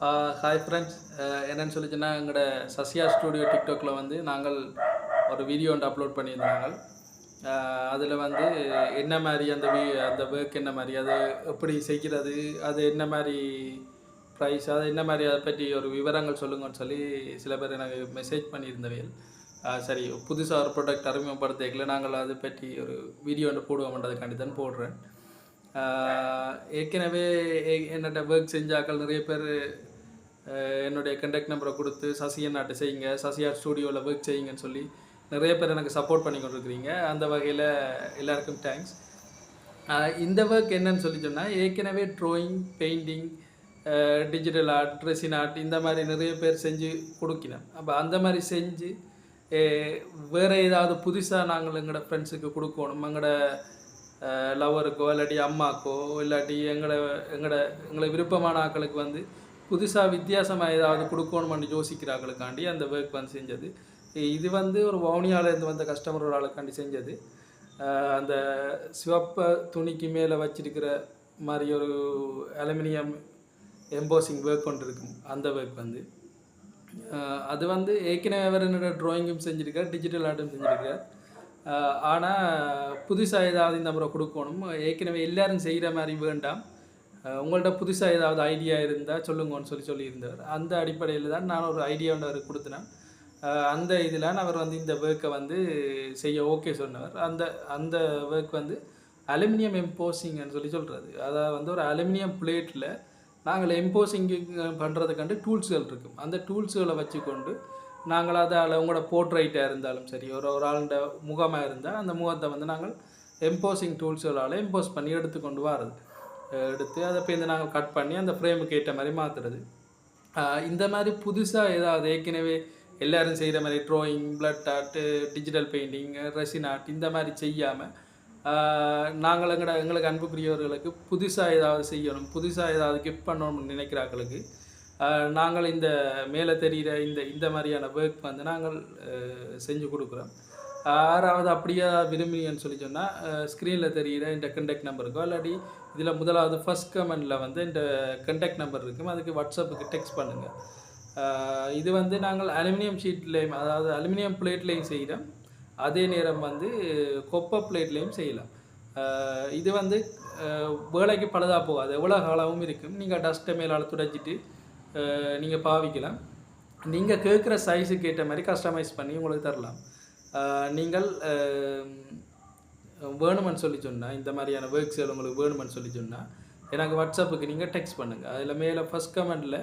Hi friends. என்னென்னு சொல்லிச்சுன்னா எங்களோட சசியா ஸ்டூடியோ டிக்டாக்ல வந்து நாங்கள் ஒரு வீடியோ ஒன்று அப்லோட் பண்ணியிருந்தாங்க. அதில் வந்து என்ன மாதிரி அந்த ஒர்க் என்ன மாதிரி அது எப்படி செய்கிறது, அது என்ன மாதிரி ப்ரைஸ், அது என்ன மாதிரி அதை பற்றி ஒரு விவரங்கள் சொல்லுங்கன்னு சொல்லி சில பேர் எனக்கு மெசேஜ் பண்ணியிருந்தவைகள். சரி, புதுசாக ஒரு ப்ராடக்ட் அறிமுகப்படுத்திக்கல, நாங்கள் அதை பற்றி ஒரு வீடியோ ஒன்று போடுவோம்ன்றதுக்காண்டி தான் போடுறேன். ஏற்கனவே என்னோட ஒர்க் செஞ்சாக்கள் நிறைய பேர் என்னுடைய கண்டெக்ட் நம்பரை கொடுத்து சசியா நாட்டை செய்யுங்க, சசியா ஸ்டூடியோவில் ஒர்க் செய்யுங்கன்னு சொல்லி நிறைய பேர் எனக்கு சப்போர்ட் பண்ணி கொண்டிருக்கிறீங்க. அந்த வகையில் எல்லாருக்கும் தேங்க்ஸ். இந்த ஒர்க் என்னன்னு சொல்லி சொன்னால், ஏற்கனவே drawing, painting, digital art, resin art இந்த மாதிரி நிறைய பேர் செஞ்சு கொடுக்கினோம். அப்போ அந்த மாதிரி செஞ்சு வேறு ஏதாவது புதுசாக நாங்கள் எங்களோட ஃப்ரெண்ட்ஸுக்கு கொடுக்கணும், எங்களோட லவருக்கோ இல்லாட்டி அம்மாக்கோ இல்லாட்டி எங்களை விருப்பமான ஆக்களுக்கு வந்து புதுசாக வித்தியாசமாக ஏதாவது கொடுக்கணும்னு யோசிக்கிறாங்களுக்காண்டி அந்த ஒர்க் வந்து செஞ்சது. இது வந்து ஒரு வவுனியாவிலேருந்து வந்த கஸ்டமர் ஒரு ஆளுக்காண்டி செஞ்சது. அந்த சிவப்பு துணிக்கு மேலே வச்சிருக்கிற மாதிரி ஒரு அலுமினியம் எம்போசிங் ஒர்க் கொண்டு இருக்கும். அந்த ஒர்க் வந்து அது வந்து ஏற்கனவே அவர் என்னோட ட்ராயிங்கும் செஞ்சுருக்கார், டிஜிட்டல் ஆர்ட்டும் செஞ்சுருக்கார். ஆனால் புதுசாக ஏதாவது இந்த முறை கொடுக்கணும், ஏற்கனவே எல்லோரும் செய்கிற மாதிரி வேண்டாம், உங்கள்கிட்ட புதுசாக ஏதாவது ஐடியா இருந்தால் சொல்லுங்கன்னு சொல்லியிருந்தவர். அந்த அடிப்படையில் தான் நான் ஒரு ஐடியா ஒன்று அவர் கொடுத்தேன். அந்த இதில் அவர் வந்து இந்த ஒர்க்கை வந்து செய்ய ஓகே சொன்னவர். அந்த ஒர்க் வந்து அலுமினியம் எம்போசிங்னு சொல்கிறது. அதாவது வந்து ஒரு அலுமினியம் பிளேட்டில் நாங்கள் எம்போசிங் பண்ணுறதுக்காண்டு டூல்ஸுகள் இருக்கும். அந்த டூல்ஸுகளை வச்சுக்கொண்டு நாங்கள் அதை உங்களோட போர்ட்ரைட்டாக இருந்தாலும் சரி, ஒரு ஆளுடைய முகமாக இருந்தால் அந்த முகத்தை வந்து நாங்கள் எம்போசிங் டூல்ஸுகளால் எம்போஸ் பண்ணி எடுத்துக்கொண்டு வரது. எடுத்து அதை பேருந்து நாங்கள் கட் பண்ணி அந்த ஃப்ரேமுக்கு ஏற்ற மாதிரி மாற்றுறது. இந்த மாதிரி புதுசாக ஏதாவது ஏற்கனவே எல்லோரும் செய்கிற மாதிரி drawing, blood art, digital painting, resin art இந்த மாதிரி செய்யாமல் நாங்கள் எங்களுக்கு அன்புக்குரியவர்களுக்கு புதுசாக ஏதாவது செய்யணும், புதுசாக ஏதாவது கிஃப்ட் பண்ணணும்னு நினைக்கிறார்களுக்கு நாங்கள் இந்த மேலே தெரிகிற இந்த மாதிரியான ஒர்க் வந்து நாங்கள் செஞ்சு கொடுக்குறோம். யாராவது அப்படியே விரும்பிங்கன்னு சொல்லி சொன்னால் ஸ்க்ரீனில் தெரிகிற இந்த கண்டெக்ட் நம்பருக்கோ இல்லாட்டி இதில் முதலாவது ஃபஸ்ட் கமெண்டில் வந்து இந்த கண்டெக்ட் நம்பர் இருக்கும், அதுக்கு வாட்ஸ்அப்புக்கு டெக்ஸ்ட் பண்ணுங்கள். இது வந்து நாங்கள் அலுமினியம் ஷீட்லேயும், அதாவது அலுமினியம் பிளேட்லேயும் செய்கிறோம், அதே நேரம் வந்து கொப்பை பிளேட்லேயும் செய்யலாம். இது வந்து வேலைக்கு பழுதாக போகாது, எவ்வளோ காலமும் இருக்கும். நீங்கள் டஸ்ட்டை மேலால் துடைச்சிட்டு நீங்கள் பாவிக்கலாம். நீங்கள் கேட்குற சைஸுக்கு ஏற்ற மாதிரி கஸ்டமைஸ் பண்ணி உங்களுக்கு தரலாம். நீங்கள் வேணுமென்னு சொல்லி சொன்னால், இந்த மாதிரியான ஒர்க்ஸ் உங்களுக்கு வேணுமென்னு சொல்லி சொன்னால் எனக்கு வாட்ஸ்அப்புக்கு நீங்கள் டெக்ஸ்ட் பண்ணுங்கள். அதில் மேலே ஃபஸ்ட் கமெண்டில்